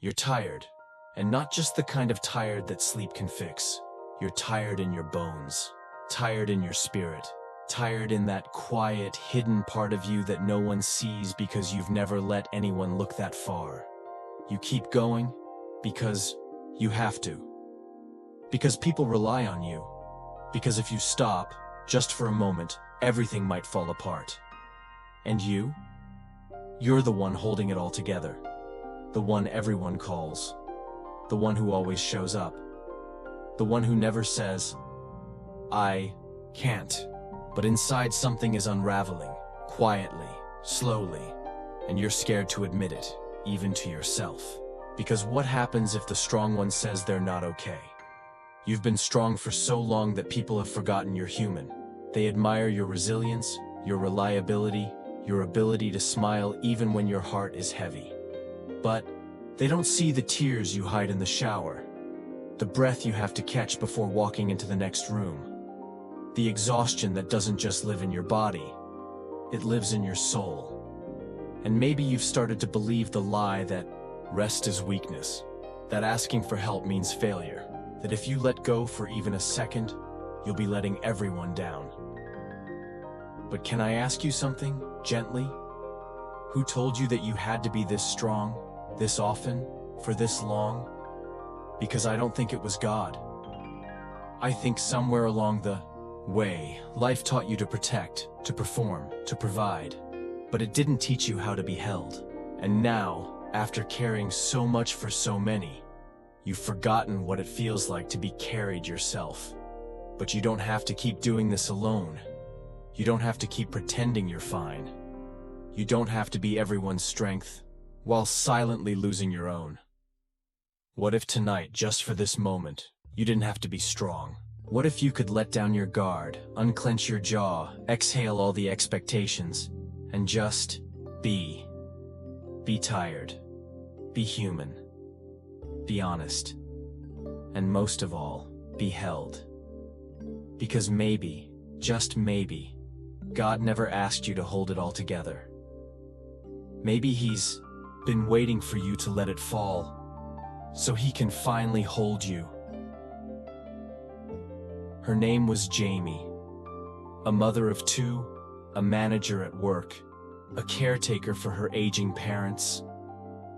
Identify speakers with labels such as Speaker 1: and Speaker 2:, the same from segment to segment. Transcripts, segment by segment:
Speaker 1: You're tired, and not just the kind of tired that sleep can fix. You're tired in your bones, tired in your spirit, tired in that quiet, hidden part of you that no one sees because you've never let anyone look that far. You keep going because you have to. Because people rely on you. Because if you stop, just for a moment, everything might fall apart. And you're the one holding it all together. The one everyone calls. The one who always shows up. The one who never says, I can't. But inside something is unraveling, quietly, slowly, and you're scared to admit it, even to yourself. Because what happens if the strong one says they're not okay? You've been strong for so long that people have forgotten you're human. They admire your resilience, your reliability, your ability to smile even when your heart is heavy. But they don't see the tears you hide in the shower, the breath you have to catch before walking into the next room, the exhaustion that doesn't just live in your body, it lives in your soul. And maybe you've started to believe the lie that rest is weakness, that asking for help means failure, that if you let go for even a second, you'll be letting everyone down. But can I ask you something, gently? Who told you that you had to be this strong, this often, for this long? Because I don't think it was God. I think somewhere along the way, life taught you to protect, to perform, to provide. But it didn't teach you how to be held. And now, after caring so much for so many, you've forgotten what it feels like to be carried yourself. But you don't have to keep doing this alone. You don't have to keep pretending you're fine. You don't have to be everyone's strength, while silently losing your own. What if tonight, just for this moment, you didn't have to be strong? What if you could let down your guard, unclench your jaw, exhale all the expectations, and just be? Be tired. Be human. Be honest. And most of all, be held. Because maybe, just maybe, God never asked you to hold it all together. Maybe He's been waiting for you to let it fall, so He can finally hold you. Her name was Jamie, a mother of two, a manager at work, a caretaker for her aging parents,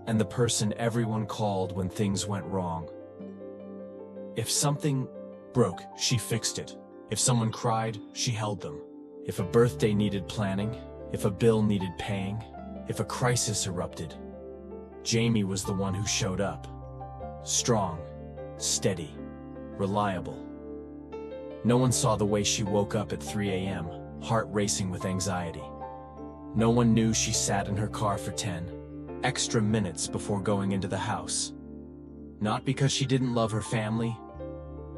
Speaker 1: and the person everyone called when things went wrong. If something broke, she fixed it. If someone cried, she held them. If a birthday needed planning, if a bill needed paying, if a crisis erupted, Jamie was the one who showed up. Strong, steady, reliable. No one saw the way she woke up at 3 a.m., heart racing with anxiety. No one knew she sat in her car for 10 extra minutes before going into the house. Not because she didn't love her family,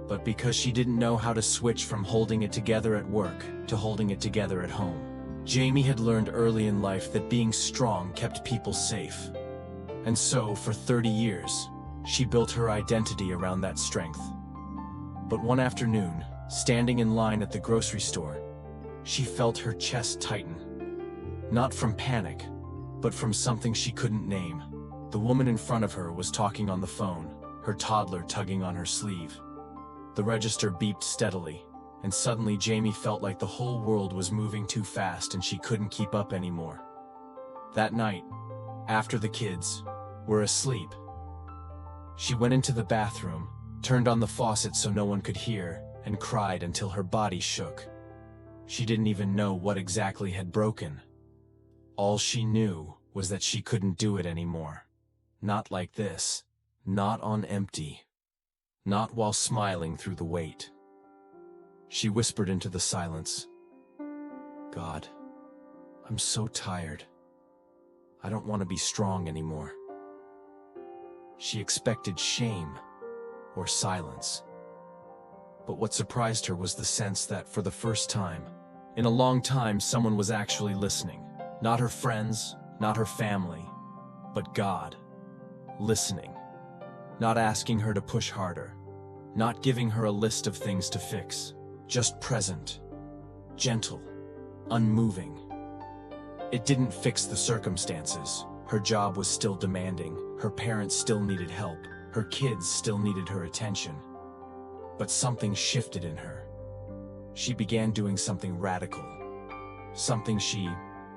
Speaker 1: but because she didn't know how to switch from holding it together at work to holding it together at home. Jamie had learned early in life that being strong kept people safe. And so, for 30 years, she built her identity around that strength. But one afternoon, standing in line at the grocery store, she felt her chest tighten. Not from panic, but from something she couldn't name. The woman in front of her was talking on the phone, her toddler tugging on her sleeve. The register beeped steadily, and suddenly Jamie felt like the whole world was moving too fast and she couldn't keep up anymore. That night, after the kids were asleep, she went into the bathroom, turned on the faucet so no one could hear, and cried until her body shook. She didn't even know what exactly had broken. All she knew was that she couldn't do it anymore. Not like this. Not on empty. Not while smiling through the weight. She whispered into the silence, God, I'm so tired. I don't want to be strong anymore. She expected shame or silence. But what surprised her was the sense that, for the first time, in a long time, someone was actually listening. Not her friends, not her family, but God. Listening. Not asking her to push harder. Not giving her a list of things to fix. Just present. Gentle. Unmoving. It didn't fix the circumstances. Her job was still demanding. Her parents still needed help. Her kids still needed her attention. But something shifted in her. She began doing something radical. Something she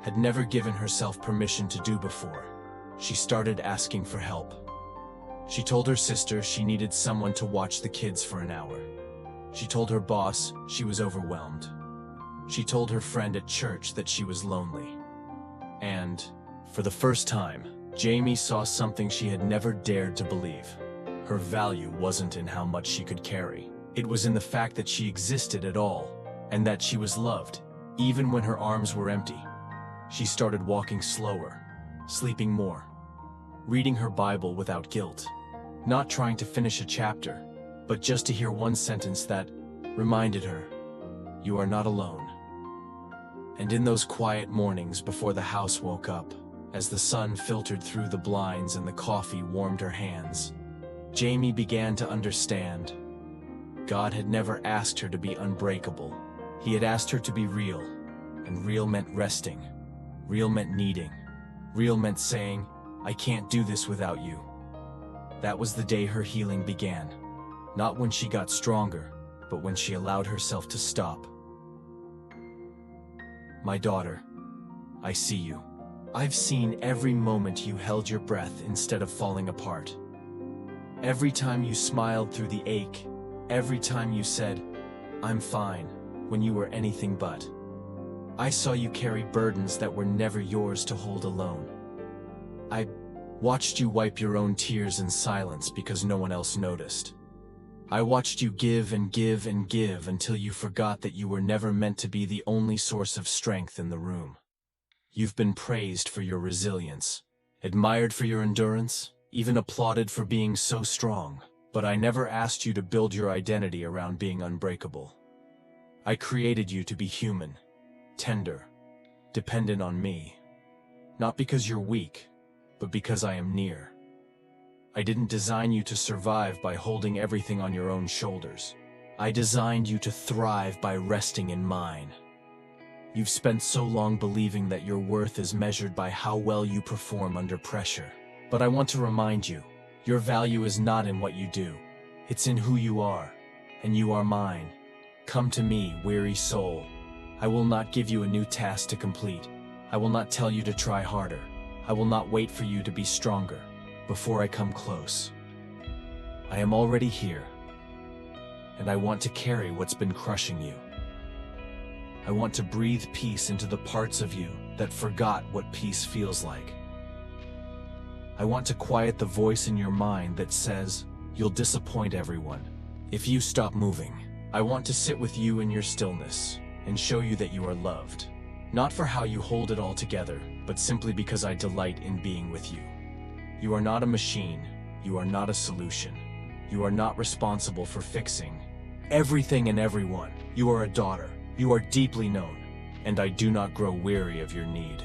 Speaker 1: had never given herself permission to do before. She started asking for help. She told her sister she needed someone to watch the kids for an hour. She told her boss she was overwhelmed. She told her friend at church that she was lonely. And, for the first time, Jamie saw something she had never dared to believe. Her value wasn't in how much she could carry. It was in the fact that she existed at all, and that she was loved, even when her arms were empty. She started walking slower, sleeping more, reading her Bible without guilt, not trying to finish a chapter, but just to hear one sentence that reminded her, "You are not alone." And in those quiet mornings before the house woke up, as the sun filtered through the blinds and the coffee warmed her hands, Jamie began to understand. God had never asked her to be unbreakable. He had asked her to be real, and real meant resting. Real meant needing. Real meant saying, "I can't do this without you." That was the day her healing began. Not when she got stronger, but when she allowed herself to stop. My daughter, I see you. I've seen every moment you held your breath instead of falling apart. Every time you smiled through the ache, every time you said, "I'm fine," when you were anything but. I saw you carry burdens that were never yours to hold alone. I watched you wipe your own tears in silence because no one else noticed. I watched you give and give and give until you forgot that you were never meant to be the only source of strength in the room. You've been praised for your resilience, admired for your endurance, even applauded for being so strong. But I never asked you to build your identity around being unbreakable. I created you to be human, tender, dependent on me. Not because you're weak, but because I am near. I didn't design you to survive by holding everything on your own shoulders. I designed you to thrive by resting in mine. You've spent so long believing that your worth is measured by how well you perform under pressure. But I want to remind you, your value is not in what you do. It's in who you are, and you are mine. Come to me, weary soul. I will not give you a new task to complete. I will not tell you to try harder. I will not wait for you to be stronger before I come close. I am already here, and I want to carry what's been crushing you. I want to breathe peace into the parts of you that forgot what peace feels like. I want to quiet the voice in your mind that says, "You'll disappoint everyone if you stop moving." I want to sit with you in your stillness and show you that you are loved, not for how you hold it all together, but simply because I delight in being with you. You are not a machine. You are not a solution. You are not responsible for fixing everything and everyone. You are a daughter. You are deeply known, and I do not grow weary of your need.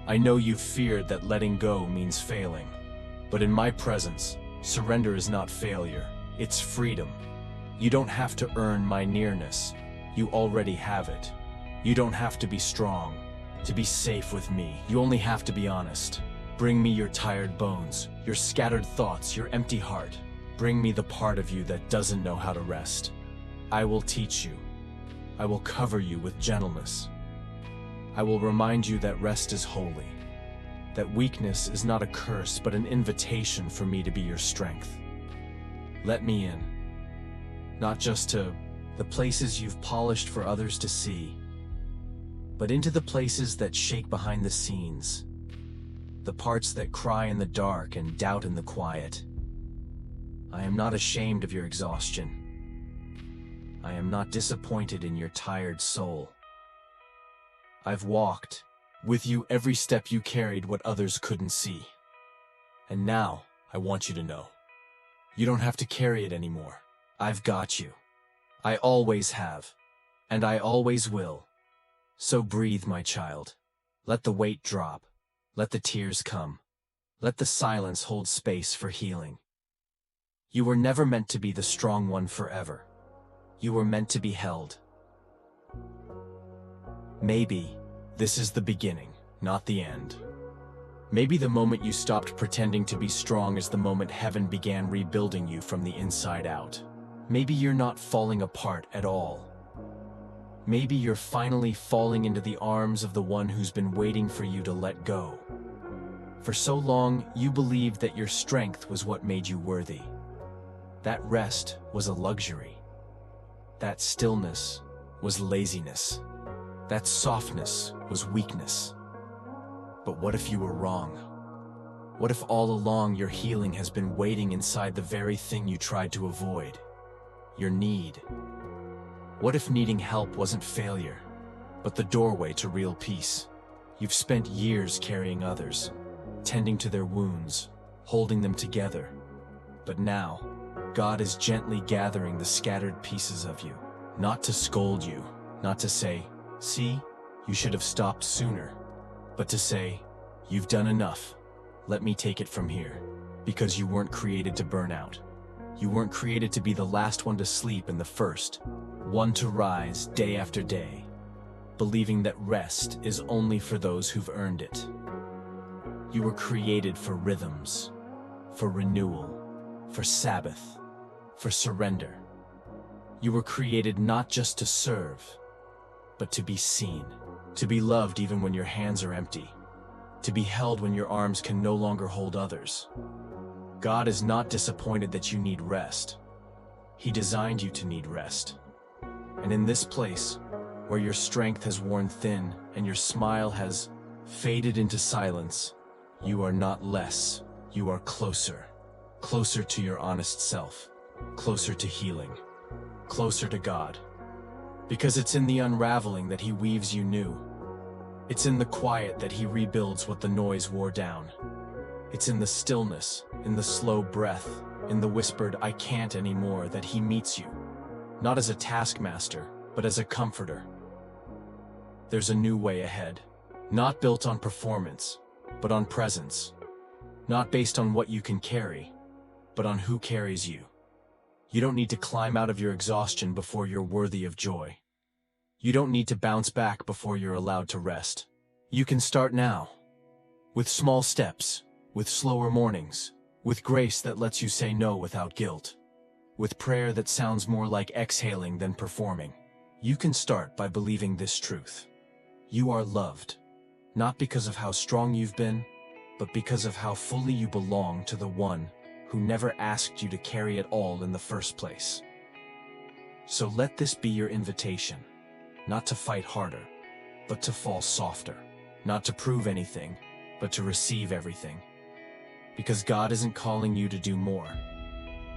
Speaker 1: I know you've feared that letting go means failing, but in my presence, surrender is not failure, it's freedom. You don't have to earn my nearness. You already have it. You don't have to be strong to be safe with me. You only have to be honest. Bring me your tired bones, your scattered thoughts, your empty heart. Bring me the part of you that doesn't know how to rest. I will teach you. I will cover you with gentleness. I will remind you that rest is holy, that weakness is not a curse but an invitation for me to be your strength. Let me in, not just to the places you've polished for others to see, but into the places that shake behind the scenes, the parts that cry in the dark and doubt in the quiet. I am not ashamed of your exhaustion. I am not disappointed in your tired soul. I've walked with you every step you carried what others couldn't see. And now, I want you to know, you don't have to carry it anymore. I've got you. I always have, and I always will. So breathe, my child. Let the weight drop. Let the tears come. Let the silence hold space for healing. You were never meant to be the strong one forever. You were meant to be held. Maybe this is the beginning, not the end. Maybe the moment you stopped pretending to be strong is the moment heaven began rebuilding you from the inside out. Maybe you're not falling apart at all. Maybe you're finally falling into the arms of the one who's been waiting for you to let go. For so long, you believed that your strength was what made you worthy. That rest was a luxury. That stillness was laziness. That softness was weakness. But what if you were wrong? What if all along your healing has been waiting inside the very thing you tried to avoid? Your need. What if needing help wasn't failure, but the doorway to real peace? You've spent years carrying others, tending to their wounds, holding them together. But now, God is gently gathering the scattered pieces of you, not to scold you, not to say, "See, you should have stopped sooner," but to say, "You've done enough. Let me take it from here," because you weren't created to burn out. You weren't created to be the last one to sleep and the first one to rise day after day, believing that rest is only for those who've earned it. You were created for rhythms, for renewal, for Sabbath, for surrender. You were created not just to serve, but to be seen, to be loved even when your hands are empty, to be held when your arms can no longer hold others. God is not disappointed that you need rest. He designed you to need rest. And in this place, where your strength has worn thin and your smile has faded into silence, you are not less, you are closer. Closer to your honest self, closer to healing, closer to God. Because it's in the unraveling that He weaves you new. It's in the quiet that He rebuilds what the noise wore down. It's in the stillness, in the slow breath, in the whispered "I can't anymore" that He meets you. Not as a taskmaster, but as a comforter. There's a new way ahead, not built on performance, but on presence. Not based on what you can carry, but on who carries you. You don't need to climb out of your exhaustion before you're worthy of joy. You don't need to bounce back before you're allowed to rest. You can start now, with small steps, with slower mornings, with grace that lets you say no without guilt, with prayer that sounds more like exhaling than performing. You can start by believing this truth. You are loved, not because of how strong you've been, but because of how fully you belong to the one who never asked you to carry it all in the first place. So let this be your invitation, not to fight harder, but to fall softer, not to prove anything, but to receive everything. Because God isn't calling you to do more.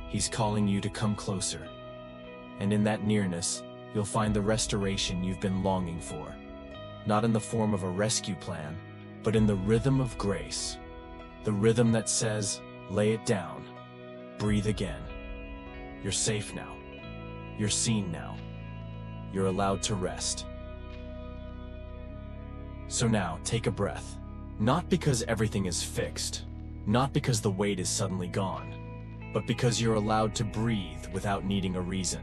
Speaker 1: He's calling you to come closer. And in that nearness, you'll find the restoration you've been longing for. Not in the form of a rescue plan, but in the rhythm of grace. The rhythm that says, lay it down, breathe again. You're safe now. You're seen now. You're allowed to rest. So now, take a breath. Not because everything is fixed, not because the weight is suddenly gone, but because you're allowed to breathe without needing a reason.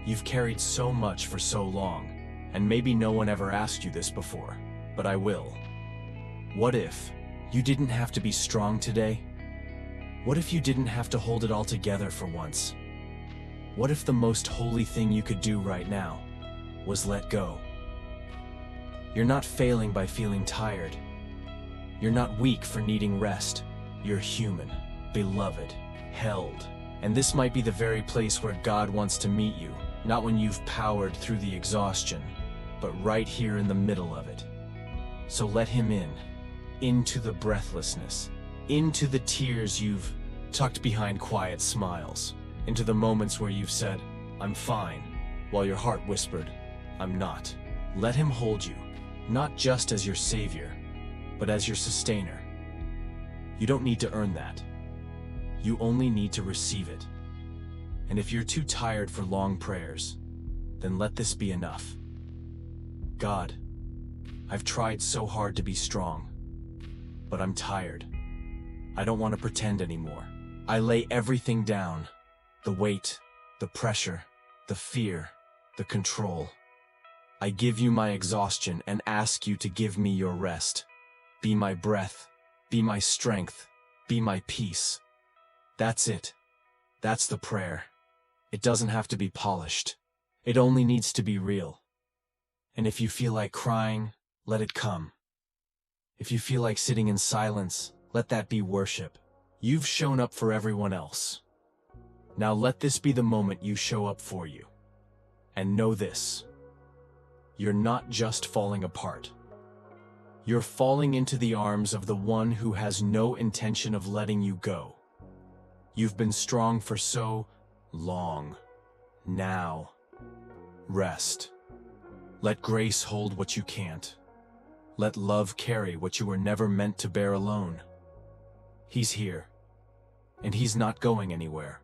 Speaker 1: You've carried so much for so long, and maybe no one ever asked you this before, but I will. What if you didn't have to be strong today? What if you didn't have to hold it all together for once? What if the most holy thing you could do right now was let go? You're not failing by feeling tired. You're not weak for needing rest. You're human, beloved, held. And this might be the very place where God wants to meet you, not when you've powered through the exhaustion, but right here in the middle of it. So let Him in, into the breathlessness, into the tears you've tucked behind quiet smiles, into the moments where you've said, "I'm fine," while your heart whispered, "I'm not." Let Him hold you, not just as your Savior, but as your sustainer. You don't need to earn that. You only need to receive it. And if you're too tired for long prayers, then let this be enough. God, I've tried so hard to be strong, but I'm tired. I don't want to pretend anymore. I lay everything down, the weight, the pressure, the fear, the control. I give you my exhaustion and ask you to give me your rest. Be my breath, Be my strength. Be my peace. That's it. That's the prayer. It doesn't have to be polished. It only needs to be real. And if you feel like crying, let it come. If you feel like sitting in silence, let that be worship. You've shown up for everyone else. Now let this be the moment you show up for you. And know this: you're not just falling apart. You're falling into the arms of the one who has no intention of letting you go. You've been strong for so long. Now, rest. Let grace hold what you can't. Let love carry what you were never meant to bear alone. He's here, and he's not going anywhere.